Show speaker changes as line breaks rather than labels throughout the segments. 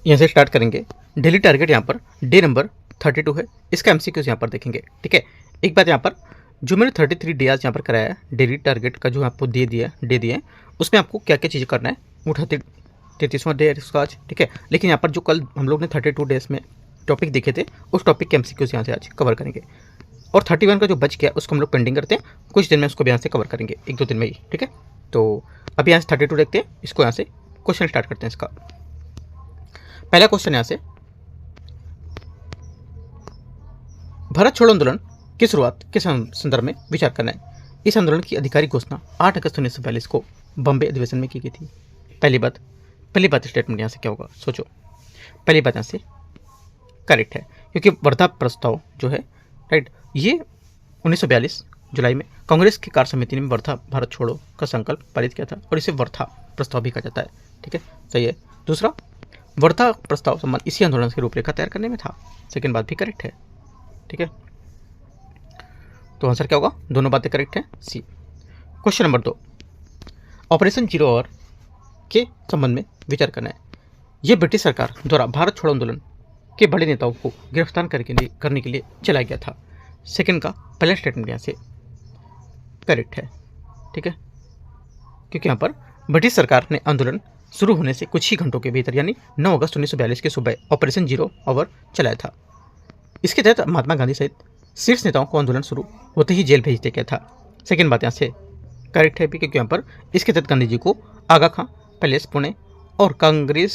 यहाँ से स्टार्ट करेंगे। डेली टारगेट यहाँ पर डे नंबर 32 है, इसका एमसीक्यूज यहाँ पर देखेंगे। ठीक है, एक बात यहाँ पर जो मैंने 33 डे आज यहाँ पर कराया है, डेली टारगेट का जो आपको डे दिए हैं, उसमें आपको क्या क्या चीज़ें करना है। वो 33वां डे है इसका आज। ठीक है, लेकिन यहाँ पर जो कल हम लोग ने 32 डेज में टॉपिक देखे थे, उस टॉपिक के एमसीक्यूज यहाँ से आज कवर करेंगे। और 31 का जो बच गया उसको हम लोग पेंडिंग करते हैं, कुछ दिन में उसको भी यहाँ से कवर करेंगे, 1-2 दिन में ही। ठीक है, तो अभी यहाँ से 32 देखते हैं, इसको यहाँ से क्वेश्चन स्टार्ट करते हैं। इसका पहला क्वेश्चन यहाँ से, भारत छोड़ो आंदोलन की शुरुआत के संदर्भ में विचार करना है। इस आंदोलन की आधिकारिक घोषणा 8 अगस्त 1942 को बॉम्बे अधिवेशन में की गई थी। पहली बात स्टेटमेंट यहाँ से क्या होगा, सोचो। पहली बात यहाँ से करेक्ट है, क्योंकि वर्धा प्रस्ताव जो है, राइट, ये 1942 जुलाई में कांग्रेस की कार्य समिति ने वर्धा भारत छोड़ो का संकल्प पारित किया था, और इसे वर्धा प्रस्ताव भी कहा जाता है। ठीक है, सही है। दूसरा, वर्धा प्रस्ताव संबंध इसी आंदोलन की रूपरेखा तैयार करने में था। सेकेंड बात भी करेक्ट है। ठीक है, तो आंसर क्या होगा, दोनों बातें करेक्ट हैं, C. Question number 2, operation zero hour के संबंध में विचार करना है। यह ब्रिटिश सरकार द्वारा भारत छोड़ो आंदोलन के बड़े नेताओं को गिरफ्तार करने के लिए चलाया गया था। सेकंड का पहला स्टेटमेंट यहाँ से करेक्ट है। ठीक है, क्योंकि यहाँ पर ब्रिटिश सरकार ने आंदोलन शुरू होने से कुछ ही घंटों के भीतर यानी 9 अगस्त 1942 के सुबह ऑपरेशन जीरो आवर चलाया था। इसके तहत महात्मा गांधी सहित शीर्ष नेताओं को आंदोलन शुरू होते ही जेल भेज दिया गया था। सेकेंड बात यहाँ से करेक्ट है भी, क्योंकि यहाँ पर इसके तहत गांधी जी को आगा खां पैलेस पुणे और कांग्रेस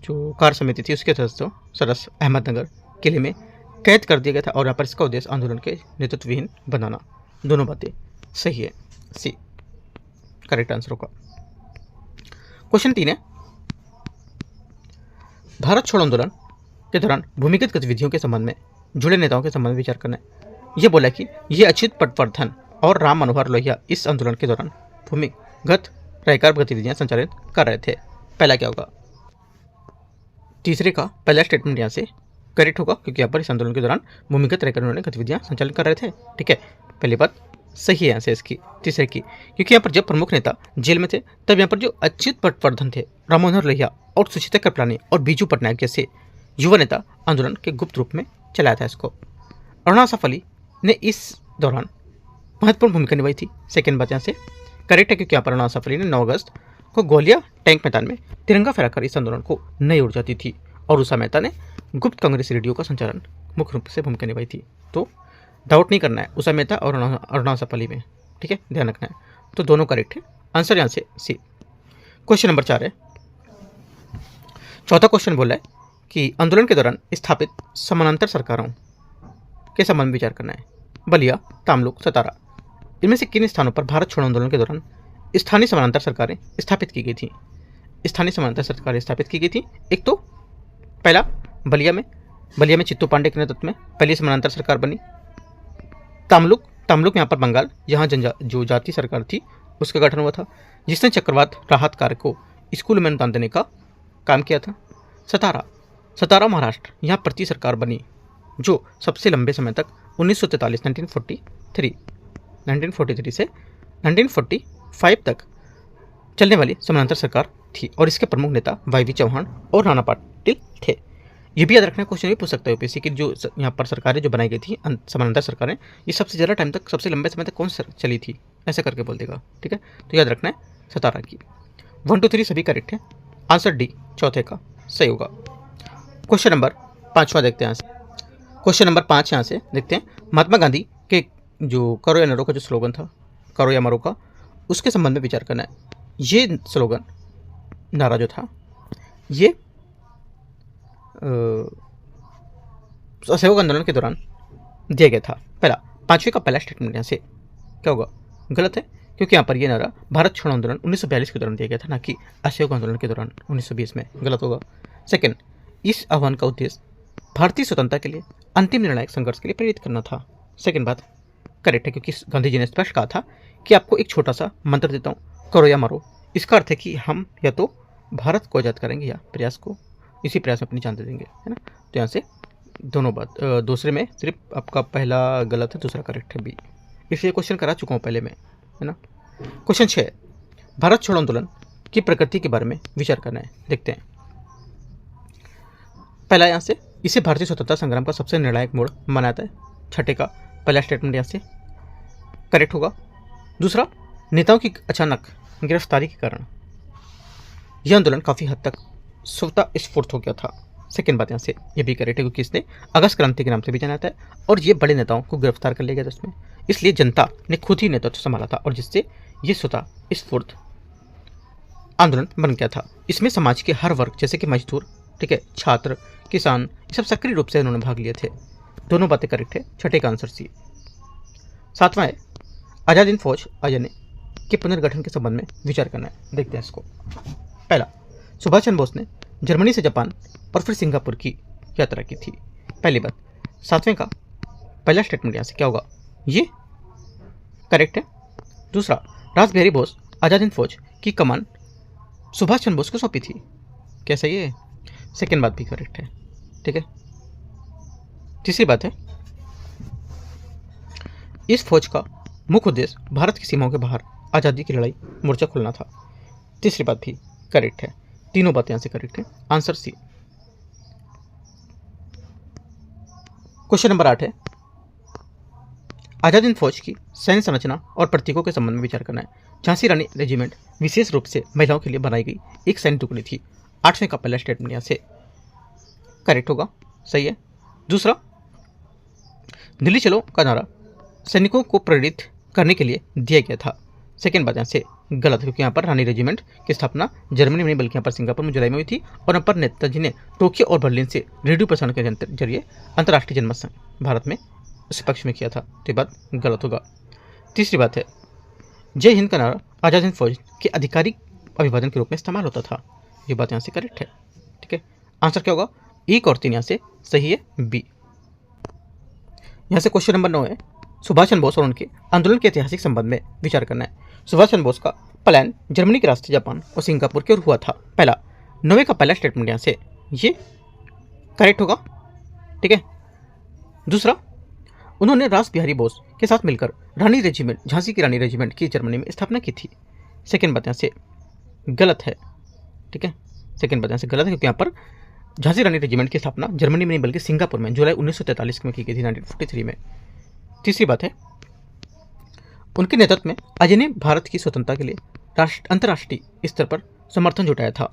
जो कार्य समिति थी उसके सदस्यों सरस अहमदनगर किले में कैद कर दिया गया था, और यहाँ पर इसका उद्देश्य आंदोलन के नेतृत्वहीन बनाना। दोनों बातें सही है, सी करेक्ट आंसर होगा। क्वेश्चन 3 है, भारत छोड़ो आंदोलन के दौरान भूमिगत गतिविधियों के संबंध में जुड़े नेताओं के संबंध में विचार करना है। यह बोला कि यह अच्युत पटवर्धन और राम मनोहर लोहिया इस आंदोलन के दौरान भूमिगत रहकर गतिविधियां संचालित कर रहे थे। पहला क्या होगा, तीसरे का पहला स्टेटमेंट यहाँ से करेक्ट होगा, क्योंकि यहाँ पर इस आंदोलन के दौरान भूमिगत रहकर उन्होंने गतिविधियां संचालित कर रहे थे। ठीक है, पहली बात सही है यहाँ से इसकी, तीसरे की, क्योंकि यहाँ पर जब प्रमुख नेता जेल में थे तब यहाँ पर जो अच्युत पटवर्धन थे, राम मनोहर लोहिया और सुचित्रा कृपलानी और बीजू पटनायक जैसे युवा नेता आंदोलन के गुप्त रूप में चलाया था इसको। अरुणा आसफ अली ने इस दौरान महत्वपूर्ण भूमिका निभाई थी। सेकेंड बात यहाँ से करेक्ट है, क्योंकि यहाँ पर अरुणा आसफ अली ने 9 अगस्त को ग्वालियर टैंक मैदान में तिरंगा फहराकर इस आंदोलन को नई ऊर्जा दी थी, और उषा मेहता ने गुप्त कांग्रेस रेडियो का संचालन मुख्य रूप से भूमिका निभाई थी। तो डाउट नहीं करना है उषा मेहता और अरुणा आसफ अली में। ठीक है, ध्यान रखना है, तो दोनों करेक्ट है, आंसर यहाँ से सी। क्वेश्चन नंबर 4 है, चौथा क्वेश्चन बोला है कि आंदोलन के दौरान स्थापित समानांतर सरकारों के संबंध में विचार करना है। बलिया, तामलुक, सतारा, इनमें से किन स्थानों पर भारत छोड़ो आंदोलन के दौरान स्थानीय समानांतर सरकारें स्थापित की गई थी। स्थानीय समानांतर सरकारें स्थापित की गई थी, एक तो पहला बलिया में चित्तू पांडे के नेतृत्व में पहली समानांतर सरकार बनी। तामलुक यहाँ पर बंगाल, यहाँ जो जाति सरकार थी उसका गठन हुआ था, जिसने चक्रवात राहत कार्य को स्कूल में अनुदान देने का काम किया था। सतारा महाराष्ट्र, यहाँ प्रति सरकार बनी, जो सबसे लंबे समय तक 1943 से 1945 तक चलने वाली समानांतर सरकार थी, और इसके प्रमुख नेता वाई चौहान और नाना पाटिल थे। ये भी याद रखना, क्वेश्चन भी पूछ सकता है यूपीएससी की, जो यहाँ पर सरकारें जो बनाई गई थी समानांतर सरकारें, ये सबसे ज़्यादा टाइम तक सबसे लंबे समय तक कौन चली थी, ऐसा करके बोल देगा। ठीक है, तो याद रखना है सतारा की। 1, 2, 3 सभी करेक्ट है, आंसर डी चौथे का सही होगा। क्वेश्चन नंबर 5वां देखते हैं यहाँ से। क्वेश्चन नंबर 5 यहाँ से देखते हैं, महात्मा गांधी के जो करो या नरो का जो स्लोगन था, करो या मरो का, उसके संबंध में विचार करना है। ये स्लोगन नारा जो था ये असहयोग आंदोलन के दौरान दिया गया था। पहला 5वें का पहला स्टेटमेंट यहाँ से क्या होगा, गलत है, क्योंकि यहाँ पर ये नारा भारत छोड़ो आंदोलन 1942 के दौरान दिया गया था, ना कि असहयोग आंदोलन के दौरान 1920 में, गलत होगा। सेकंड, इस आह्वान का उद्देश्य भारतीय स्वतंत्रता के लिए अंतिम निर्णायक संघर्ष के लिए प्रेरित करना था। सेकंड बात करेक्ट है, क्योंकि गांधी जी ने स्पष्ट कहा था कि आपको एक छोटा सा मंत्र देता हूँ, करो या मरो। इसका अर्थ है कि हम या तो भारत को आज़ाद करेंगे या प्रयास को, इसी प्रयास में अपनी जान दे देंगे, है ना। तो यहाँ से दोनों बात, दूसरे में सिर्फ आपका पहला गलत है, दूसरा करेक्ट है बी, इसलिए क्वेश्चन करा चुका हूँ पहले में, है ना। क्वेश्चन 6, भारत छोड़ो आंदोलन की प्रकृति के बारे में विचार करना है। देखते हैं, पहला यहाँ से इसे भारतीय स्वतंत्रता संग्राम का सबसे निर्णायक मोड़ माना जाता है। छठे का पहला स्टेटमेंट यहाँ से करेक्ट होगा। दूसरा, नेताओं की अचानक गिरफ्तारी के कारण यह आंदोलन काफ़ी हद तक स्वतः स्फूर्त हो गया था। सेकेंड बात यहाँ से ये भी करेक्ट है क्योंकि इसने अगस्त क्रांति के नाम से भी जाना जाता है और ये बड़े नेताओं को गिरफ्तार कर लिया गया था इसमें, इसलिए जनता ने खुद ही नेतृत्व संभाला था और जिससे ये स्वतः स्फूर्त आंदोलन बन गया था। इसमें समाज के हर वर्ग जैसे कि मजदूर, ठीक है, छात्र, किसान, ये सब सक्रिय रूप से उन्होंने भाग लिए थे। दोनों बातें करेक्ट है। छठे का आंसर सी। सातवां है आजाद हिंद फौज आईएनए के पुनर्गठन के संबंध में विचार करना है। देखते हैं इसको। पहला, सुभाष चंद्र बोस ने जर्मनी से जापान और फिर सिंगापुर की यात्रा की थी। पहली बात। सातवें का पहला स्टेटमेंट यहाँ से क्या होगा, ये करेक्ट है। दूसरा, रास बिहारी बोस आजाद हिंद फौज की कमान सुभाष चंद्र बोस को सौंपी थी, क्या सही है? सेकेंड बात भी करेक्ट है, ठीक है। तीसरी बात है इस फौज का मुख्य उद्देश्य भारत की सीमाओं के बाहर आज़ादी की लड़ाई मोर्चा खोलना था। तीसरी बात भी करेक्ट है। तीनों बातें यहां से करेक्ट है। Answer C. क्वेश्चन नंबर 8 है आजाद हिंद फौज की सैन्य संरचना और प्रतीकों के संबंध में विचार करना है। झांसी रानी रेजिमेंट विशेष रूप से महिलाओं के लिए बनाई गई एक सैन्य टुकड़ी थी। 8वें का पहला स्टेटमेंट यहां से करेक्ट होगा, सही है। दूसरा, दिल्ली चलो का नारा सैनिकों को प्रेरित करने के लिए दिया गया था। सेकेंड बात यहाँ से गलत है क्योंकि यहाँ पर रानी रेजिमेंट की स्थापना जर्मनी में नहीं बल्कि यहाँ पर सिंगापुर में जुलाई में हुई थी और यहाँ पर नेताजी ने टोक्यो और बर्लिन से रेडियो प्रसारण के जरिए अंतर्राष्ट्रीय जनमत भारत में उस पक्ष में किया था, तो ये बात गलत होगा। तीसरी बात है जय हिंद का नारा आजाद हिंद फौज के आधिकारिक अभिवादन के रूप में इस्तेमाल होता था, ये बात यहाँ से करेक्ट है, ठीक है। आंसर क्या होगा, 1 और 3 यहाँ से सही है, बी। यहाँ से क्वेश्चन नंबर 9 है सुभाष चंद्र बोस और उनके आंदोलन के ऐतिहासिक संबंध में विचार करना है। सुभाष चंद्र बोस का प्लान जर्मनी के रास्ते जापान और सिंगापुर की ओर हुआ था। पहला, 9वें का पहला स्टेटमेंट यहाँ से ये करेक्ट होगा, ठीक है। दूसरा, उन्होंने रास बिहारी बोस के साथ मिलकर रानी रेजिमेंट झांसी की रानी रेजिमेंट की जर्मनी में स्थापना की थी। सेकेंड बात यहाँ से गलत है, ठीक है। सेकेंड बात यहाँ से गलत है क्योंकि यहाँ पर झांसी रानी रेजिमेंट की स्थापना जर्मनी में नहीं बल्कि सिंगापुर में जुलाई 1943 में की गई थी, 1943 में। तीसरी बात है उनके नेतृत्व में अजय ने भारत की स्वतंत्रता के लिए अंतर्राष्ट्रीय स्तर पर समर्थन जुटाया था।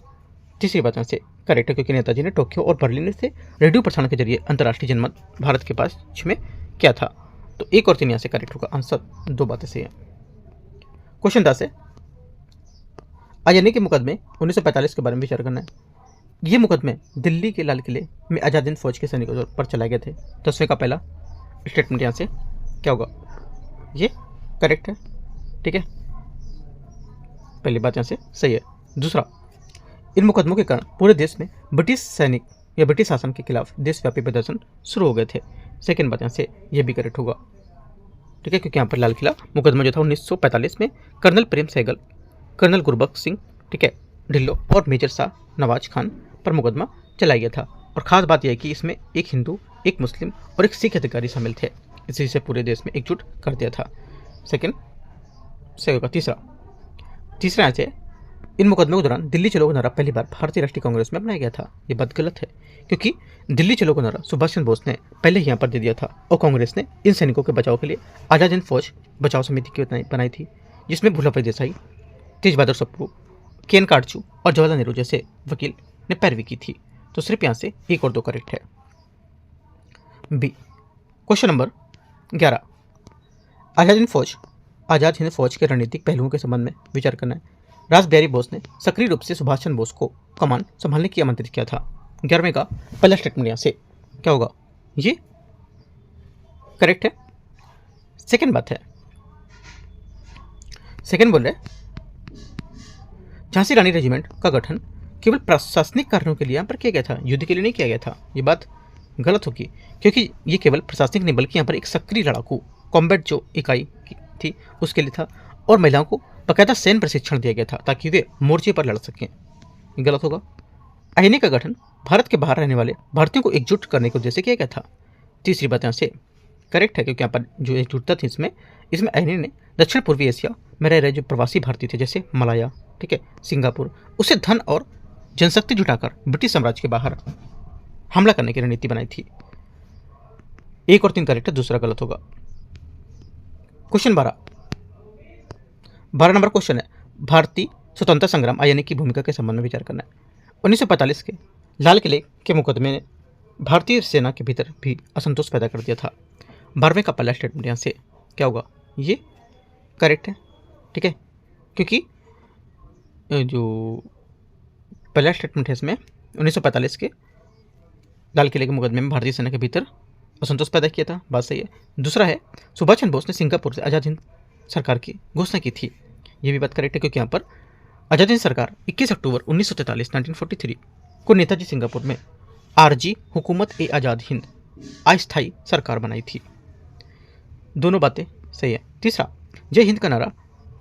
तीसरी बात यहाँ से करेक्ट है क्योंकि नेताजी ने टोक्यो और बर्लिन से रेडियो प्रसारण के जरिए अंतर्राष्ट्रीय जनमत भारत के पास में क्या था, तो 1 और 3 यहाँ से करेक्ट होगा। आंसर 2 बातें सही है। क्वेश्चन 10 है आजादी के मुकदमे 1945 के बारे में विचार करना है। ये मुकदमे दिल्ली के लाल किले में आजाद हिंद फौज के सैनिकों पर चलाए गए थे। 10वें का पहला स्टेटमेंट यहाँ से क्या होगा, ये करेक्ट है, ठीक है। पहली बात यहाँ से सही है। दूसरा, इन मुकदमों के कारण पूरे देश में ब्रिटिश सैनिक या ब्रिटिश शासन के खिलाफ देशव्यापी प्रदर्शन शुरू हो गए थे। सेकेंड बात यहाँ से ये भी करेक्ट होगा, ठीक है, क्योंकि यहाँ पर लाल किला मुकदमा जो था 1945 में कर्नल प्रेम सहगल, कर्नल गुरबख्श सिंह, ठीक है, ढिल्लो और मेजर शाह नवाज खान पर मुकदमा चलाया गया था। और ख़ास बात यह है कि इसमें एक हिंदू, एक मुस्लिम और एक सिख अधिकारी शामिल थे, इसी से पूरे देश में एकजुट कर दिया था। सेकेंड से होगा। तीसरा यहाँ से इन मुकदमों के दौरान दिल्ली चलो का नारा पहली बार भारतीय राष्ट्रीय कांग्रेस में अपनाया गया था, ये बात गलत है क्योंकि दिल्ली चलो का नारा सुभाष चंद्र बोस ने पहले ही यहाँ पर दे दिया था और कांग्रेस ने इन सैनिकों के बचाव के लिए आजाद हिंद फौज बचाव समिति की बनाई थी, जिसमें भुल्लाभाई देसाई, तेज बहादुर सप्रू, केन काटजू और जवाहरलाल नेहरू जैसे वकील ने पैरवी की थी। तो सिर्फ यहाँ से 1 और 2 करेक्ट है, B. Question number 11 Azad Hind फौज के रणनीतिक पहलुओं के संबंध में विचार करना है। रास बिहारी बोस ने सक्रिय रूप से सुभाष चंद्र बोस को कमान संभालने की आमंत्रित किया था। 11वें का पहला स्टेटमेंट यहाँ से क्या होगा, ये करेक्ट है। सेकेंड बात है, सेकेंड बोल रहे झांसी रानी रेजिमेंट का गठन केवल प्रशासनिक कारणों के लिए यहाँ पर किया गया था, युद्ध के लिए नहीं किया गया था, ये बात गलत होगी क्योंकि ये केवल प्रशासनिक नहीं बल्कि यहाँ पर एक सक्रिय लड़ाकू कॉम्बैट जो इकाई थी उसके लिए था और महिलाओं को बाकायदा सैन्य प्रशिक्षण दिया गया था ताकि वे मोर्चे पर लड़ सकें, गलत होगा। आईएनए का गठन भारत के बाहर रहने वाले भारतीयों को एकजुट करने के उद्देश्य से किया गया था। तीसरी बात यहाँ से करेक्ट है क्योंकि यहाँ पर जो एकजुटता थी इसमें आईएनए ने दक्षिण पूर्वी एशिया में रह रहे जो प्रवासी भारतीय थे जैसे मलाया, ठीक है, सिंगापुर, उसे धन और जनशक्ति जुटाकर ब्रिटिश साम्राज्य के बाहर हमला करने की रणनीति बनाई थी। 1 और 3 करेक्ट है, दूसरा गलत होगा। क्वेश्चन 12 नंबर क्वेश्चन है, भारतीय स्वतंत्रता संग्राम आईएनए की भूमिका के संबंध में विचार करना है। 1945 के लाल किले के मुकदमे ने भारतीय सेना के भीतर भी असंतोष पैदा कर दिया था। 12वें का पहला स्टेटमेंट यहाँ से क्या होगा, ये करेक्ट है, ठीक है, क्योंकि जो पहला स्टेटमेंट है इसमें 1945 के लाल किले के मुकदमे में भारतीय सेना के भीतर असंतोष पैदा किया था, बात सही है। दूसरा है, सुभाष चंद्र बोस ने सिंगापुर से आज़ाद हिंद सरकार की घोषणा की थी, ये भी बात करेक्ट है, क्योंकि यहाँ पर आज़ाद हिंद सरकार 21 अक्टूबर 1943 को नेताजी सिंगापुर में आरजी हुकूमत ए आज़ाद हिंद अस्थायी सरकार बनाई थी। दोनों बातें सही है। तीसरा, जय हिंद का नारा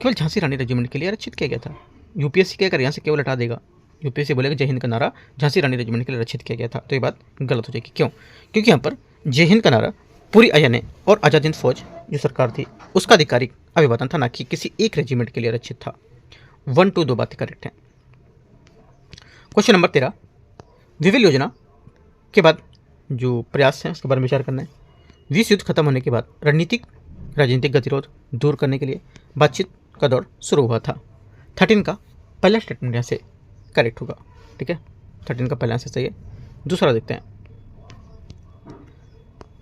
केवल झांसी रानी रेजिमेंट के लिए आरक्षित किया गया था। यूपीएससी क्या कर यहाँ से केवल हटा देगा, यूपीएससी बोलेगा जय हिंद का नारा झांसी रानी रेजिमेंट के लिए आरक्षित किया गया था, तो ये बात गलत हो जाएगी। क्यों? क्योंकि यहाँ पर जय हिंद का नारा पूरी आईएनए और आज़ाद हिंद फौज जो सरकार थी उसका आधिकारिक अभिवादन था, ना कि किसी एक रेजिमेंट के लिए आरक्षित था। 1 2 दो बातें करेक्ट हैं। क्वेश्चन नंबर 13, विविल योजना के बाद जो प्रयास हैं उसके बारे में विचार करना है। विश्व युद्ध खत्म होने के बाद राजनीतिक गतिरोध दूर करने के लिए बातचीत का दौर शुरू हुआ था। 13 का पहला स्टेटमेंट यहाँ से करेक्ट होगा, ठीक है, 13 का पहला आंसर सही है। दूसरा देखते हैं,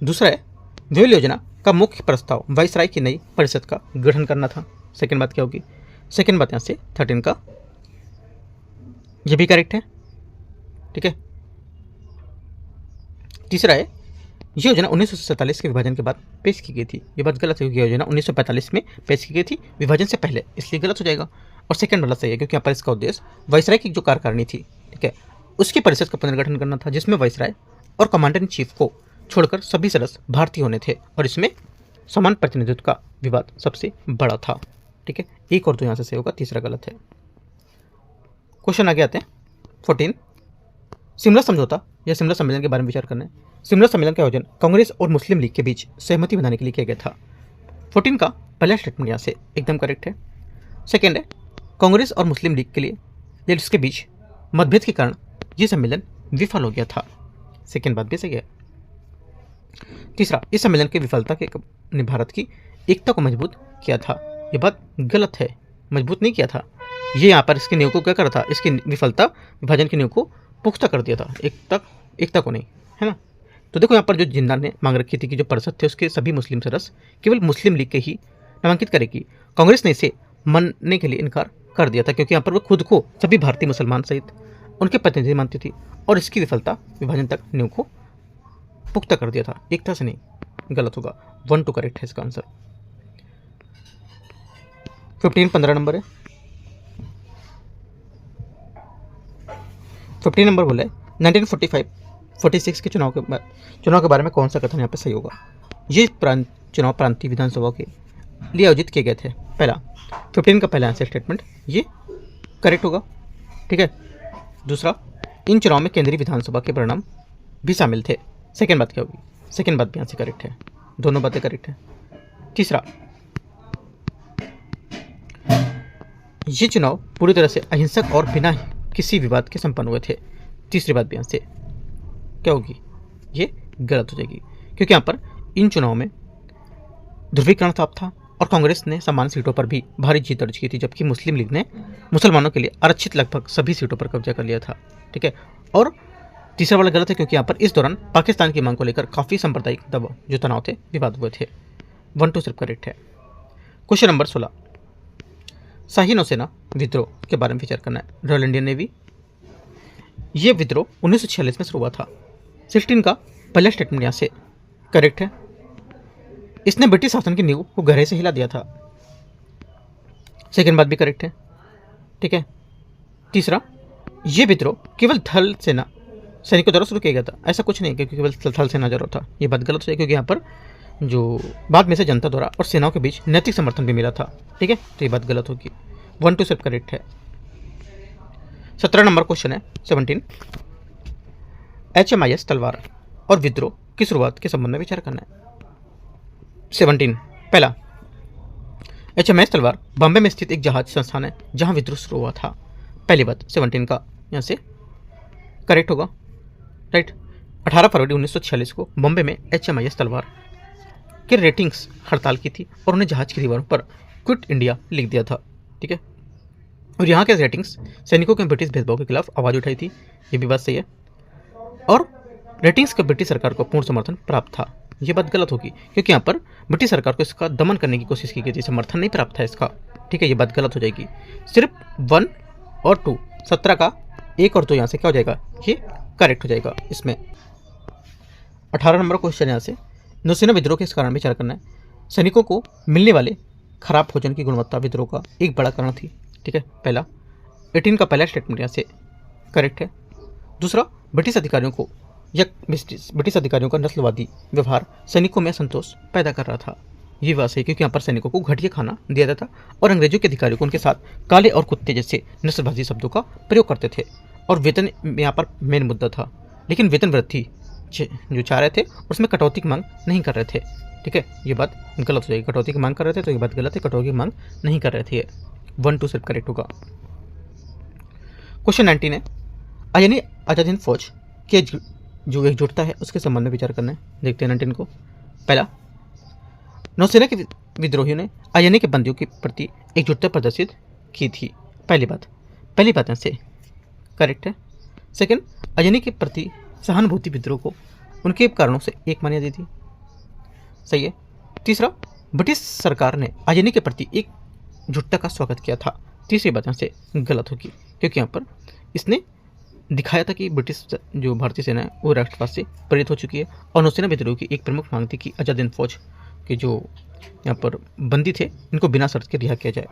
दूसरा है, विविल योजना का मुख्य प्रस्ताव वायसराय की नई परिषद का गठन करना था। सेकंड बात क्या होगी, सेकंड बात यहाँ से 13 का ये भी करेक्ट है, ठीक है। तीसरा है, ये योजना 1947 के विभाजन के बाद पेश की गई थी, ये बात गलत है, क्योंकि योजना 1945 में पेश की गई थी विभाजन से पहले, इसलिए गलत हो जाएगा। और सेकंड वाला सही है, क्योंकि यहाँ पर इसका उद्देश्य वायसराय की जो कार्यकारिणी थी, ठीक है, उसकी परिषद का पुनर्गठन करना था, जिसमें वायसराय और कमांडर इन चीफ को छोड़कर सभी सदस्य भारतीय होने थे, और इसमें समान प्रतिनिधित्व का विवाद सबसे बड़ा था, ठीक है। 1 और 2 यहाँ से सही होगा, तीसरा गलत है। क्वेश्चन आगे आते हैं 14, शिमला समझौता या शिमला सम्मेलन के बारे में विचार करना है। शिमला सम्मेलन का आयोजन कांग्रेस और मुस्लिम लीग के बीच सहमति बनाने के लिए किया गया था। 14 का पहला स्टेटमेंट यहाँ से एकदम करेक्ट है। सेकेंड है, कांग्रेस और मुस्लिम लीग के लीडर्स के बीच मतभेद के कारण यह सम्मेलन विफल हो गया था, सेकेंड बात भी सही है। तीसरा, इस सम्मेलन की विफलता ने भारत की एकता को मजबूत किया था, यह बात गलत है, मजबूत नहीं किया था, ये यहाँ पर इसकी नींव को क्या करा था, इसकी विफलता विभाजन की नींव को पुख्ता कर दिया था, एकता को नहीं, है ना। तो देखो यहाँ पर जो जिन्ना ने मांग रखी थी कि जो परिषद थे उसके सभी मुस्लिम सदस्य केवल मुस्लिम लीग के ही नामांकित करेगी, कांग्रेस ने इसे मानने के लिए इनकार कर दिया था, क्योंकि यहाँ पर वो खुद को सभी भारतीय मुसलमान सहित उनके प्रतिनिधि मानती थी, और इसकी विफलता विभाजन तक नींव को पुख्ता कर दिया था, एकता से नहीं, गलत होगा। 1 2 करेक्ट है इसका आंसर। 15 नंबर है, 15 नंबर बोला है 1945-46 के चुनाव के बारे में कौन सा कथन यहाँ पे सही होगा। ये चुनाव प्रांतीय विधानसभा के लिए आयोजित किए गए थे। पहला 15 का पहला आंसर स्टेटमेंट ये करेक्ट होगा, ठीक है। दूसरा, इन चुनाव में केंद्रीय विधानसभा के परिणाम भी शामिल थे, सेकेंड बात क्या होगी, सेकेंड बात भी यहाँ से करेक्ट है, दोनों बातें करेक्ट है। तीसरा, ये चुनाव पूरी तरह से अहिंसक और बिना किसी विवाद के संपन्न हुए थे, तीसरी बात भी यहाँ से क्या होगी, ये गलत हो जाएगी, क्योंकि यहाँ पर इन चुनावों में ध्रुवीकरण साफ था और कांग्रेस ने समान सीटों पर भी भारी जीत दर्ज की थी, जबकि मुस्लिम लीग ने मुसलमानों के लिए आरक्षित लगभग सभी सीटों पर कब्जा कर लिया था, ठीक है। और तीसरा वाला गलत है, क्योंकि यहाँ पर इस दौरान पाकिस्तान की मांग को लेकर काफ़ी सांप्रदायिक दबाव जो तनाव थे विवाद हुए थे। 1 2 सिर्फ करेक्ट है। क्वेश्चन नंबर 16, शाही नौसेना विद्रोह के बारे में विचार करना है। रॉयल इंडियन नेवी, ये विद्रोह 1946 में शुरू हुआ था। 16 का पहला स्टेटमेंट यहाँ से करेक्ट है, इसने ब्रिटिश शासन की नींव को गहरे से हिला दिया था, सेकेंड बात भी करेक्ट है, ठीक है। तीसरा, ये विद्रोह केवल थल सेना सैनिकों द्वारा शुरू किया गया था, ऐसा कुछ नहीं क्योंकि केवल थल सेना द्वारा था, ये बात गलत है, क्योंकि यहाँ पर जो बाद में से जनता द्वारा और सेनाओं के बीच नैतिक समर्थन भी मिला था, ठीक है, तो ये बात गलत होगी। 1 2 सिर्फ करेक्ट है। 17 नंबर क्वेश्चन है 17, HMIS तलवार और विद्रोह की शुरुआत के संबंध में विचार करना है। 17 पहला, HMIS तलवार बॉम्बे में स्थित एक जहाज संस्थान है जहां विद्रोह शुरू हुआ था, पहली बात 17 का यहाँ से करेक्ट होगा, राइट। 18 फरवरी 1946 को बॉम्बे में HMIS तलवार के रेटिंग्स हड़ताल की थी और उन्हें जहाज की दीवारों पर क्विट इंडिया लिख दिया था। ठीक है, और यहाँ के रेटिंग्स सैनिकों के ब्रिटिश भेदभाव के खिलाफ आवाज़ उठाई थी, ये भी बात सही है। और रेटिंग्स का ब्रिटिश सरकार को पूर्ण समर्थन प्राप्त था, ये बात गलत होगी क्योंकि यहाँ पर ब्रिटिश सरकार को इसका दमन करने की कोशिश की गई थी, समर्थन नहीं प्राप्त था इसका। ठीक है, ये बात गलत हो जाएगी। सिर्फ 1 और 2, 17 का 1 और 2 यहाँ से क्या हो जाएगा, ये करेक्ट हो जाएगा। इसमें 18 नंबर क्वेश्चन यहाँ से नौसेना विद्रोह के इस कारण विचार करना है। सैनिकों को मिलने वाले खराब भोजन की गुणवत्ता विद्रोह का एक बड़ा कारण थी। ठीक है, पहला 18 का पहला स्टेटमेंट यहाँ से करेक्ट है। दूसरा, ब्रिटिश अधिकारियों का नस्लवादी व्यवहार सैनिकों में असंतोष पैदा कर रहा था, ये बात है क्योंकि यहाँ पर सैनिकों को घटिया खाना दिया जाता और अंग्रेजों के अधिकारियों को उनके साथ काले और कुत्ते जैसे नस्लवादी शब्दों का प्रयोग करते थे। और वेतन यहाँ पर मेन मुद्दा था, लेकिन वेतन वृद्धि जो चाह रहे थे उसमें कटौती की मांग नहीं कर रहे थे। ठीक है, ये बात गलत हो जाएगी। कटौती की मांग कर रहे थे तो ये बात गलत है, कटौती की मांग नहीं कर रहे थे। 1, 2 सिर्फ करेक्ट होगा। क्वेश्चन 19 है, यानी आजाद हिंद फौज के जो एकजुटता है उसके संबंध में विचार करना है। देखते हैं 19 को। पहला, नौसेना के विद्रोहियों ने आयानी के बंदियों के प्रति एकजुटता प्रदर्शित की थी। पहली बात यहाँ से करेक्ट है। सेकंड, आयानी के प्रति सहानुभूति विद्रोह को उनके कारणों से एक मान्यता दी थी, सही है। तीसरा, ब्रिटिश सरकार ने आयानी के प्रति एकजुटता का स्वागत किया था। तीसरी बात यहाँ से गलत होगी क्योंकि यहाँ पर इसने दिखाया था कि ब्रिटिश जो भारतीय सेना है वो राष्ट्रवाद से प्रेरित हो चुकी है और नौसेना विद्रोह की एक प्रमुख मांग थी कि आजाद हिंद फौज के जो यहाँ पर बंदी थे इनको बिना शर्त के रिहा किया जाए,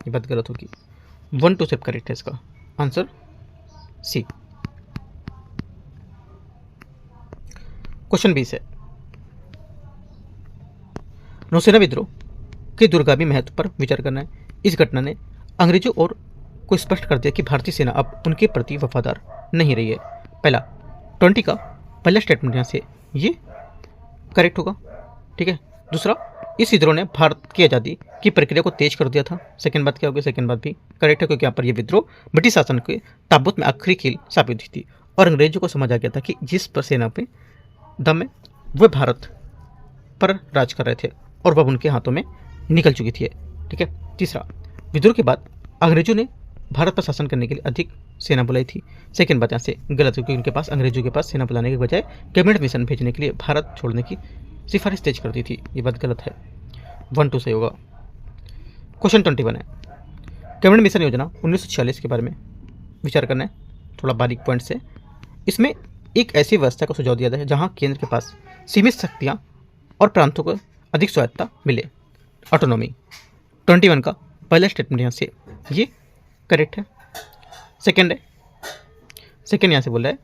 ये बात गलत होगी। 1, 2 सिर्फ करेक्ट है, इसका आंसर सी। क्वेश्चन 20 है, नौसेना विद्रोह के दूरगामी महत्व पर विचार करना है। इस घटना ने अंग्रेजों और को स्पष्ट कर दिया कि भारतीय सेना अब उनके प्रति वफादार नहीं रही है। पहला 20 का पहला स्टेटमेंट यहाँ से ये करेक्ट होगा। ठीक है, दूसरा, इस विद्रोह ने भारत की आज़ादी की प्रक्रिया को तेज कर दिया था। सेकंड बात क्या होगी, सेकंड बात भी करेक्ट है क्योंकि यहाँ पर यह विद्रोह ब्रिटिश शासन के ताबूत में आखिरी कील साबित हुई थी और अंग्रेजों को समझ आ गया था कि जिस पर सेना पे दम है वह भारत पर राज कर रहे थे और वह उनके हाथों में निकल चुकी थी। ठीक है, तीसरा, विद्रोह के बाद अंग्रेजों ने भारत पर शासन करने के लिए अधिक सेना बुलाई थी। सेकंड बात यहाँ से गलत है क्योंकि उनके पास अंग्रेजों के पास सेना बुलाने के बजाय कैबिनेट मिशन भेजने के लिए भारत छोड़ने की सिफारिश तेज कर दी थी, ये बात गलत है। 1, 2 सही होगा। क्वेश्चन 21 है, कैबिनेट मिशन योजना 1946 के बारे में विचार करना है, थोड़ा बारीक पॉइंट से। इसमें एक ऐसी व्यवस्था का सुझाव दिया था जहां केंद्र के पास सीमित शक्तियां और प्रांतों को अधिक स्वायत्तता मिले, ऑटोनॉमी। 21 का पहला स्टेटमेंट यहाँ से ये करेक्ट है। सेकंड यहाँ से बोला है,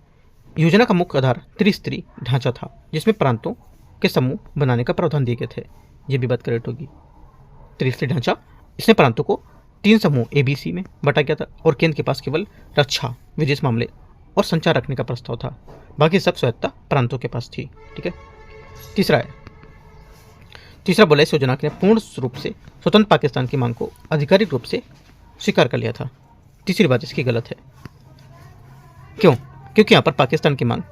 योजना का मुख्य आधार त्रिस्तरीय ढांचा था जिसमें प्रांतों के समूह बनाने का प्रावधान दिए गए थे, ये भी बात करेक्ट होगी। त्रिस्तरीय ढांचा, इसमें प्रांतों को 3 समूह ABC में बांटा गया था और केंद्र के पास केवल रक्षा, विदेश मामले और संचार रखने का प्रस्ताव था, बाकी सब स्वायत्तता प्रांतों के पास थी। ठीक है, तीसरा बोला, इस योजना ने पूर्ण रूप से स्वतंत्र पाकिस्तान की मांग को आधिकारिक रूप से स्वीकार कर लिया था। तीसरी बात इसकी गलत है, क्यों? क्योंकि यहाँ पर पाकिस्तान की मांग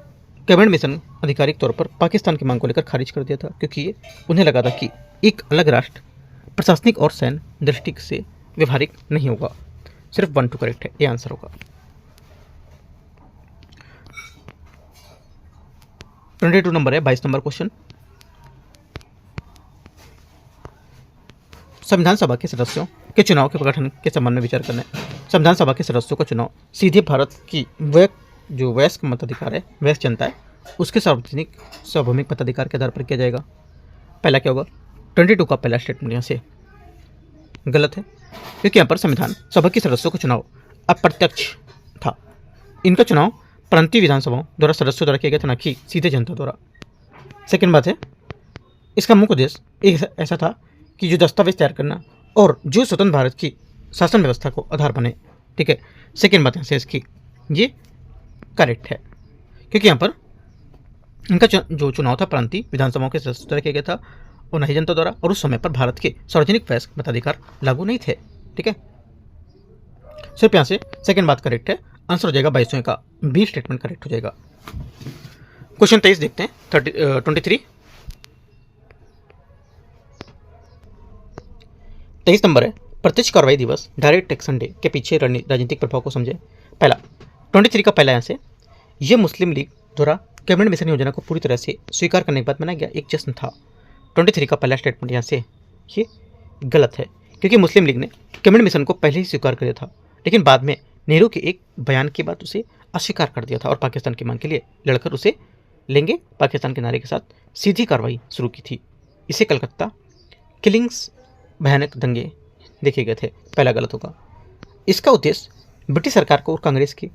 कैबिनेट मिशन आधिकारिक तौर पर पाकिस्तान की मांग को लेकर खारिज कर दिया था क्योंकि ये उन्हें लगा था कि एक अलग राष्ट्र प्रशासनिक और सैन्य दृष्टि से व्यवहारिक नहीं होगा। सिर्फ 1, 2 करेक्ट है, ये आंसर होगा। 22 नंबर है, 22 नंबर क्वेश्चन, संविधान सभा के सदस्यों के चुनाव के गठन के संबंध में विचार करना है। संविधान सभा के सदस्यों का चुनाव सीधे भारत की जो वयस्क मताधिकार है, वयस्क जनता है, उसके सार्वभौमिक मताधिकार के आधार पर किया जाएगा। पहला क्या होगा, 22 का पहला स्टेटमेंट यहाँ से गलत है क्योंकि यहाँ पर संविधान सभा के सदस्यों का चुनाव अप्रत्यक्ष था। इनका चुनाव प्रांतीय विधानसभाओं द्वारा सदस्यों द्वारा किया गया था, ना कि सीधे जनता द्वारा। सेकंड बात है, इसका मुख्य उद्देश्य ऐसा था कि जो दस्तावेज तैयार करना और जो स्वतंत्र भारत की शासन व्यवस्था को आधार बने। ठीक है, सेकंड बात यहाँ से इसकी ये करेक्ट है क्योंकि यहाँ पर इनका जो चुनाव था प्रांतीय विधानसभाओं के सदस्यों द्वारा किया गया था और नहीं जनता द्वारा, और उस समय पर भारत के सार्वजनिक वयस्क मताधिकार लागू नहीं थे। ठीक है, सिर्फ यहाँ से सेकंड बात करेक्ट है, आंसर हो जाएगा 22 का बी स्टेटमेंट करेक्ट हो जाएगा। क्वेश्चन 23 देखते हैं 23 नंबर है, प्रत्यक्ष कार्रवाई दिवस डायरेक्ट एक्शन डे के पीछे राजनीतिक प्रभाव को समझे। पहला 23 का पहला आंसर, यह मुस्लिम लीग द्वारा कैबिनेट मिशन योजना को पूरी तरह से स्वीकार करने के बाद मनाया गया एक जश्न था। 23 का पहला स्टेटमेंट यहाँ से ये गलत है, क्योंकि मुस्लिम लीग ने कैबिनेट मिशन को पहले ही स्वीकार कर लिया था, लेकिन बाद में नेहरू के एक बयान के बाद उसे अस्वीकार कर दिया था और पाकिस्तान की मांग के लिए लड़कर उसे लेंगे पाकिस्तान के नारे के साथ सीधी कार्रवाई शुरू की थी। इसे कलकत्ता किलिंग्स भयानक दंगे देखे गए थे। पहला गलत होगा। इसका उद्देश्य ब्रिटिश सरकार को और कांग्रेस की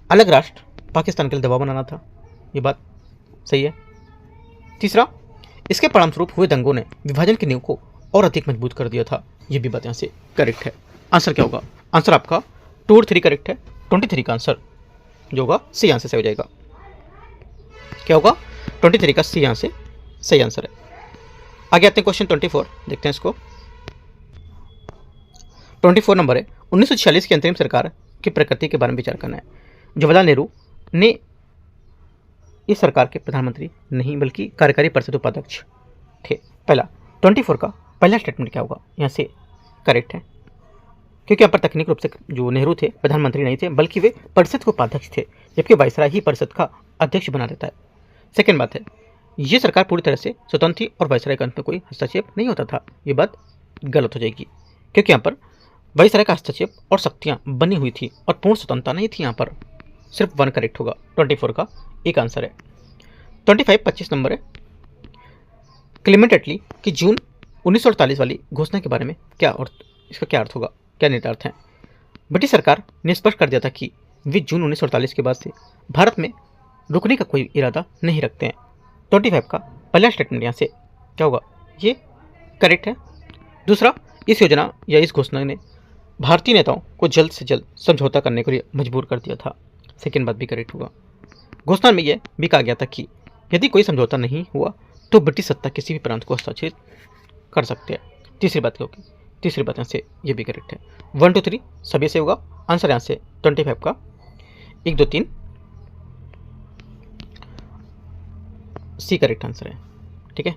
अलग राष्ट्र पाकिस्तान के लिए दबाव बनाना था। ये बात सही है। तीसरा, इसके परिणामस्वरूप हुए दंगों ने विभाजन की नींव को और अधिक मजबूत कर दिया था। ये भी बात यहाँ से करेक्ट है। आंसर क्या होगा? आंसर आपका 2 और 3 करेक्ट है। 23 का आंसर जो होगा सी आंसर से हो जाएगा। क्या होगा? 23 का सी आंसर सही आंसर है। आगे आते हैं क्वेश्चन 24, देखते हैं इसको। 24 नंबर है, 1946 की अंतरिम सरकार की प्रकृति के बारे में विचार करना है। जवाहरलाल नेहरू ने इस सरकार के प्रधानमंत्री नहीं बल्कि कार्यकारी परिषद उपाध्यक्ष थे। पहला 24 का पहला स्टेटमेंट क्या होगा? यहाँ से करेक्ट है, क्योंकि यहाँ पर तकनीक रूप से जो नेहरू थे प्रधानमंत्री नहीं थे बल्कि वे परिषद के उपाध्यक्ष थे, जबकि वायसराय ही परिषद का अध्यक्ष बना रहता है। सेकेंड बात है, ये सरकार पूरी तरह से स्वतंत्र थी और वायसराय का अंत में कोई हस्तक्षेप नहीं होता था। ये बात गलत हो जाएगी, क्योंकि यहाँ पर वायसराय का हस्तक्षेप और शक्तियाँ बनी हुई थी और पूर्ण स्वतंत्रता नहीं थी। यहाँ पर सिर्फ 1 करेक्ट होगा। 24 का एक आंसर है। 25 नंबर है, क्लेमेंट एटली की जून 1948 वाली घोषणा के बारे में क्या और इसका क्या अर्थ होगा, क्या निहितार्थ है? ब्रिटिश सरकार ने स्पष्ट कर दिया था कि वे जून 1948 के बाद से भारत में रुकने का कोई इरादा नहीं रखते हैं। 25 का पहला स्टेटमेंट यहाँ से क्या होगा? ये करेक्ट है। दूसरा, इस योजना या इस घोषणा ने भारतीय नेताओं को जल्द से जल्द समझौता करने के लिए मजबूर कर दिया था। सेकेंड बात भी करेक्ट होगा। घोषणा में यह भी कहा गया था कि यदि कोई समझौता नहीं हुआ तो ब्रिटिश सत्ता किसी भी प्रांत को हस्ताक्षरित कर सकते हैं। तीसरी बात क्या होगी? तीसरी बात यहाँ से ये भी करेक्ट है। 1 2 3 सभी से होगा। आंसर यहाँ से 25 का 1 2 3 सी करेक्ट आंसर है। ठीक है,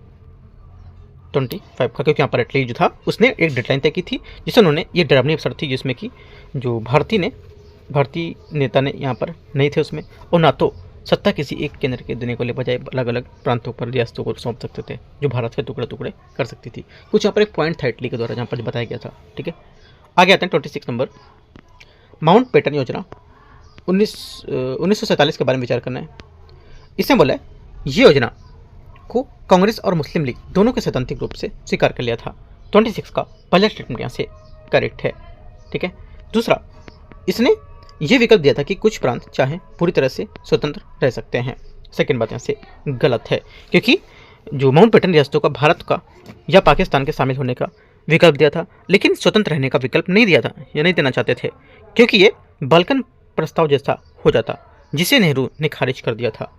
25 का, क्योंकि यहाँ पर एटली जो था उसने एक डेडलाइन तय की थी जिससे उन्होंने ये डरावनी अवसर थी जिसमें कि जो भारतीय नेता ने यहाँ पर नहीं थे उसमें, और ना तो सत्ता किसी एक केंद्र के देने को ले बजाय अलग अलग प्रांतों पर रियासतों को सौंप सकते थे जो भारत के टुकड़े टुकड़े कर सकती थी। कुछ यहाँ पर एक पॉइंट था इटली के द्वारा जहाँ पर बताया गया था। ठीक है, आगे आते हैं 26 नंबर, माउंट बेटन योजना 1947 के बारे में विचार करना है। इसने बोला है ये योजना को कांग्रेस और मुस्लिम लीग दोनों के सैद्धांतिक रूप से स्वीकार कर लिया था। 26 का पहला स्टेटमेंट यहाँ से करेक्ट है। ठीक है, दूसरा, इसने ये विकल्प दिया था कि कुछ प्रांत चाहे पूरी तरह से स्वतंत्र रह सकते हैं। सेकेंड बात यहाँ से गलत है, क्योंकि जो माउंट बेटन रियासतों का भारत का या पाकिस्तान के शामिल होने का विकल्प दिया था, लेकिन स्वतंत्र रहने का विकल्प नहीं दिया था या नहीं देना चाहते थे, क्योंकि ये बाल्कन प्रस्ताव जैसा हो जाता जिसे नेहरू ने खारिज कर दिया था।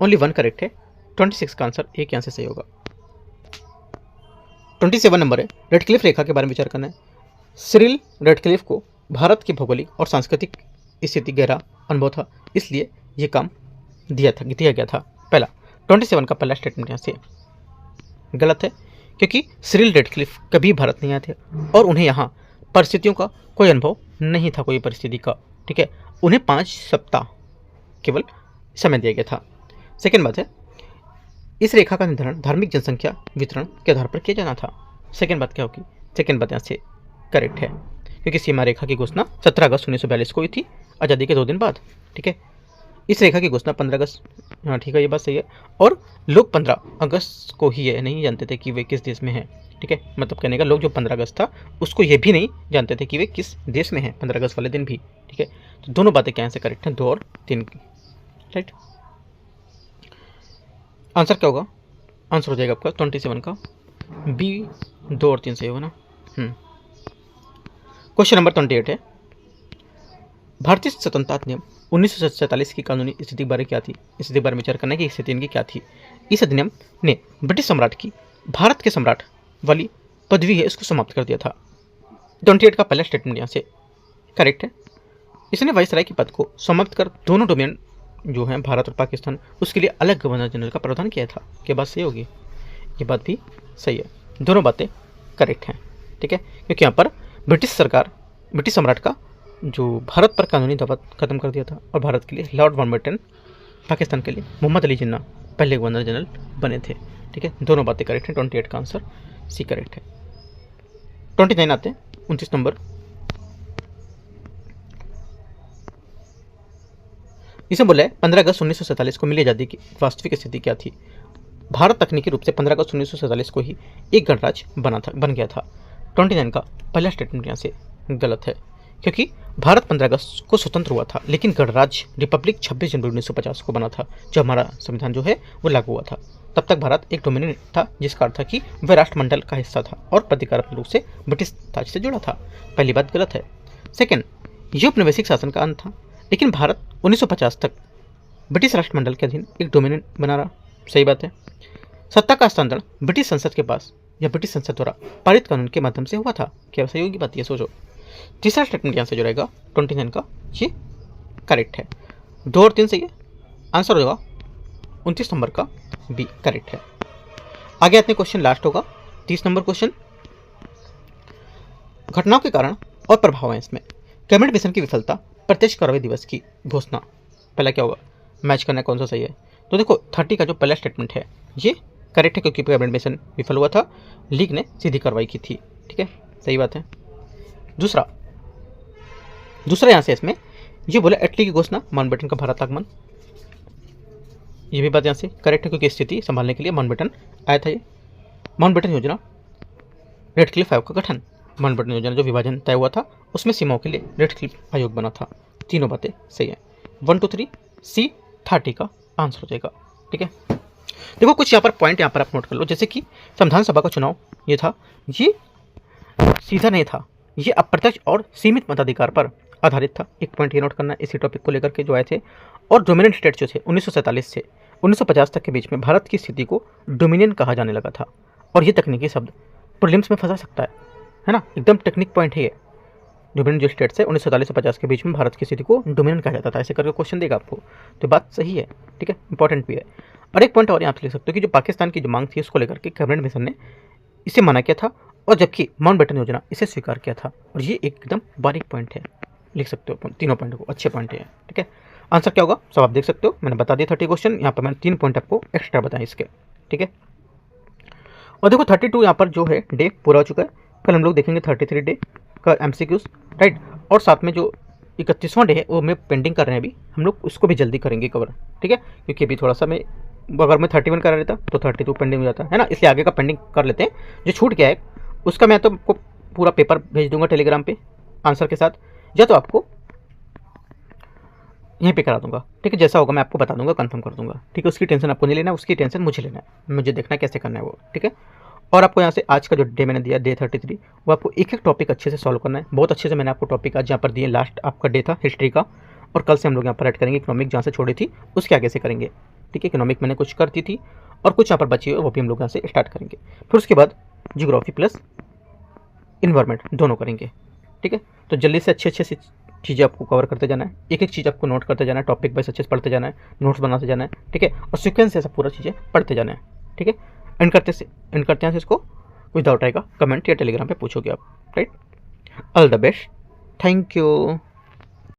ओनली 1 करेक्ट है। 26 का आंसर एक यहाँ से सही होगा। 27 नंबर है, रेडक्लिफ रेखा के बारे में विचार करना है। सिरिल रेडक्लिफ को भारत की भौगोलिक और सांस्कृतिक स्थिति गहरा अनुभव था, इसलिए ये काम दिया गया था। पहला 27 का पहला स्टेटमेंट यहाँ से गलत है, क्योंकि सिरिल रेडक्लिफ कभी भारत नहीं आए थे और उन्हें यहाँ परिस्थितियों का कोई अनुभव नहीं था, कोई परिस्थिति का। ठीक है, उन्हें 5 सप्ताह केवल समय दिया गया था। सेकेंड बात है, इस रेखा का निर्धारण धार्मिक जनसंख्या वितरण के आधार पर किया जाना था। सेकेंड बात क्या होगी? सेकेंड बात यहाँ से करेक्ट है, क्योंकि सीमा रेखा की घोषणा 17 अगस्त 1942 को हुई थी, आज़ादी के 2 दिन बाद। ठीक है, इस रेखा की घोषणा 15 अगस्त, हाँ ठीक है, ये बात सही है। और लोग 15 अगस्त को ही ये नहीं जानते थे कि वे किस देश में हैं। ठीक है, मतलब कहने का लोग जो 15 अगस्त था उसको ये भी नहीं जानते थे कि वे किस देश में हैं 15 अगस्त वाले दिन भी। ठीक है, तो दोनों बातें क्या यहाँ से करेक्ट हैं, 2 और 3 की। राइट, आंसर क्या होगा? आंसर हो जाएगा आपका 27 का बी, 2 और 3 सही होगा ना। क्वेश्चन नंबर 28 है, भारतीय स्वतंत्रता अधिनियम 1947 की कानूनी स्थिति बारे क्या थी? स्थिति के बारे में विचार करना है कि स्थिति इनकी क्या थी। इस अधिनियम ने ब्रिटिश सम्राट की भारत के सम्राट वाली पदवी है इसको समाप्त कर दिया था। 28 का पहला स्टेटमेंट यहाँ से करेक्ट है। इसने वायसराय के पद को समाप्त कर दोनों डोमेन जो है भारत और पाकिस्तान, उसके लिए अलग गवर्नर जनरल का प्रावधान किया था। क्या बात सही होगी? ये बात भी सही है, दोनों बातें करेक्ट हैं। ठीक है, क्योंकि यहाँ पर ब्रिटिश सरकार, ब्रिटिश सम्राट का जो भारत पर कानूनी दबाव खत्म कर दिया था और भारत के लिए लॉर्ड माउंटबेटन, पाकिस्तान के लिए मोहम्मद अली जिन्ना पहले गवर्नर जनरल बने थे। ठीक है, दोनों बातें करेक्ट हैं। 28 का आंसर सी करेक्ट है। 29 आते हैं, 29 नंबर। इसमें बोला है 15 अगस्त 1947 को मिली आज़ादी की वास्तविक स्थिति क्या थी? भारत तकनीकी रूप से 15 अगस्त 1947 को ही एक गणराज्य बन गया था। 29 का पहला स्टेटमेंट यहाँ से गलत है, क्योंकि भारत 15 अगस्त को स्वतंत्र हुआ था, लेकिन गणराज्य रिपब्लिक 26 जनवरी 1950 को बना था, जब हमारा संविधान जो है वो लागू हुआ था। तब तक भारत एक डोमिनियन था, जिसका अर्थ था कि वह राष्ट्रमंडल का हिस्सा था और प्रतिकारात्मक रूप से ब्रिटिश ताज से जुड़ा था। पहली बात गलत है। सेकेंड, ये उपनिवेशिक शासन का अंत था, लेकिन भारत 1950 तक ब्रिटिश राष्ट्रमंडल के अधीन एक डोमिनियन बना रहा। सही बात है। सत्ता का हस्तांतरण ब्रिटिश संसद के पास या ब्रिटिश संसद द्वारा पारित कानून के माध्यम से हुआ था। क्या सही होगी बात? ये सोचो। तीसरा स्टेटमेंट यहाँ से जो रहेगा 29 का, ये करेक्ट है। 2 और 3 सही है, आंसर होगा 29 नंबर का बी करेक्ट है। आगे आते हैं, क्वेश्चन लास्ट होगा 30 नंबर क्वेश्चन। घटनाओं के कारण और प्रभाव है इसमें। कैबिनेट मिशन की विफलता, प्रत्यक्ष कार्रवाई दिवस की घोषणा। पहला क्या होगा? मैच करना है कौन सा सही है। तो देखो 30 का जो पहला स्टेटमेंट है ये करेक्ट है, क्योंकि कैबिनेट मिशन विफल हुआ था, लीग ने सीधी कार्रवाई की थी। ठीक है, सही बात है। दूसरा यहाँ से इसमें ये बोला इटली की घोषणा, माउंटबेटन का भारत आगमन। ये भी बात यहाँ से करेक्ट है, क्योंकि स्थिति संभालने के लिए माउंटबेटन आया था। ये माउंटबेटन योजना, रेड क्लिफ आयोग का गठन। माउंटबेटन योजना जो विभाजन तय हुआ था उसमें सीमाओं के लिए रेड क्लिफ आयोग बना था। तीनों बातें सही है। 1 2 3 सी 30 का आंसर हो जाएगा। ठीक है, देखो कुछ यहाँ पर पॉइंट यहाँ पर आप नोट कर लो, जैसे कि संविधान सभा का चुनाव ये था, ये सीधा नहीं था, ये अप्रत्यक्ष और सीमित मताधिकार पर आधारित था। एक पॉइंट ये नोट करना इसी टॉपिक को लेकर के जो आए थे। और डोमिनियन स्टेट जो थे 1947 से 1950 तक के बीच में भारत की स्थिति को डोमिनियन कहा जाने लगा था। और ये तकनीकी शब्द प्रीलिम्स में फंसा सकता है ना, एकदम टेक्निक पॉइंट है ये। डोमिनियन जो स्टेट से 1947 से 50 के बीच में भारत की स्थिति को डोमिनियन कहा जाता था, ऐसे करके क्वेश्चन देगा आपको, तो बात सही है। ठीक है, इंपॉर्टेंट भी है। और एक पॉइंट और यहाँ पे लिख सकते हो कि जो पाकिस्तान की जो मांग थी उसको लेकर के कैबिनेट मिशन ने इसे मना किया था, और जबकि माउंटबेटन योजना इसे स्वीकार किया था। और ये एकदम बारीक पॉइंट है, लिख सकते हो तीनों पॉइंट को, अच्छे पॉइंट है। ठीक है, आंसर क्या होगा सब आप देख सकते हो, मैंने बता दिया 30 क्वेश्चन, यहाँ पर मैंने 3 पॉइंट आपको एक्स्ट्रा बताए इसके। ठीक है, और देखो 32 यहाँ पर जो है डे पूरा हो चुका है। कल हम लोग देखेंगे 33 डे का MCQs, राइट। और साथ में जो 31वां डे है वो मैं पेंडिंग कर रहे हैं अभी, हम लोग उसको भी जल्दी करेंगे कवर। ठीक है, क्योंकि अभी थोड़ा सा मैं, अगर मैं 31 करा लेता तो 32 पेंडिंग हो जाता है ना, इसलिए आगे का पेंडिंग कर लेते हैं। जो छूट गया है उसका मैं तो आपको पूरा पेपर भेज दूंगा टेलीग्राम पे आंसर के साथ, या तो आपको यहीं पे करा दूंगा। ठीक है, जैसा होगा मैं आपको बता दूंगा, कंफर्म कर दूंगा। ठीक है, उसकी टेंशन आपको नहीं लेना, उसकी टेंशन मुझे लेना है, मुझे देखना है कैसे करना है वो। ठीक है, और आपको यहाँ से आज का जो डे मैंने दिया डे 33, वो आपको एक एक टॉपिक अच्छे से सॉल्व करना है। बहुत अच्छे से मैंने आपको टॉपिक आज यहाँ पर दिए। लास्ट आपका डे था हिस्ट्री का, और कल से हम लोग यहाँ पर ऐड करेंगे इकोनॉमिक, जहाँ से छोड़ी थी उसके आगे से करेंगे। ठीक है, इकोनॉमिक मैंने कुछ कर दी थी और कुछ यहाँ पर बची हुई वो भी हम लोग यहाँ से स्टार्ट करेंगे। फिर उसके बाद जियोग्राफी प्लस इन्वायरमेंट दोनों करेंगे। ठीक है, तो जल्दी से अच्छे से चीज़ें आपको कवर करते जाना है, एक एक चीज़ आपको नोट करते जाना है, टॉपिक वाइज अच्छे से पढ़ते जाना है, नोट्स बनाते जाना है। ठीक है, और सीक्वेंस से सब पूरा चीज़ें पढ़ते जाना है। ठीक है, एंड करते हैं इसको, विदाउट आएगा कमेंट या टेलीग्राम पे पूछोगे आप, right. All the best, thank you.